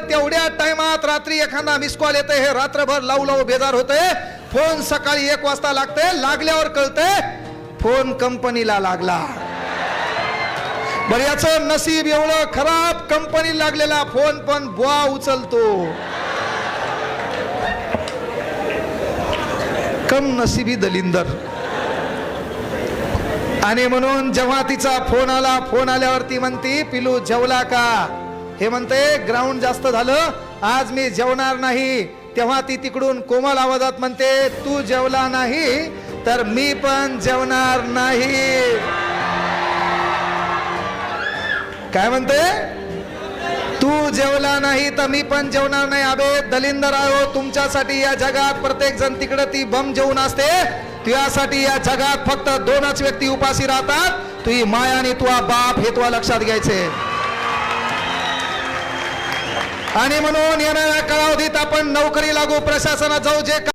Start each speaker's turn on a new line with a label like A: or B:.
A: तेवढ्या टाइमात रात्री एखादा मिस कॉल येते, हे रात्रभर लावू लावू बेजार होते, फोन सकाळी 1 वाजता लागते, लागल्यावर कळते फोन कंपनीला लागला। बऱ्याचं नसीब एवढं खराब, कंपनी लागलेला फोन पण बुवा उचलतो। कम नसीबी दलिंदर। आणि म्हणून जेव्हा तिचा फोन आला, फोन आल्यावरती म्हणती पिलू जेवला का? हे म्हणते ग्राउंड जास्त झालं, आज मी जेवणार नाही। तेव्हा ती तिकडून कोमल आवाजात म्हणते तू जेवला नाही तर मी पण जेवणार नाही। काय म्हणते? तू जेवला नाही तर मी पण जेवणार नाही। अबे दलिंदर आहो, तुमच्यासाठी या जगात प्रत्येक जण तिकडे ती बम जेवून असते, तुझ्यासाठी या जगात फक्त 2च व्यक्ती उपाशी राहतात, तुझी माय आणि तुझा बाप, हे तुला लक्षात घ्यायचे। आणि म्हणून येणाऱ्या कालावधीत आपण नोकरी लागू, प्रशासनात जाऊ, जे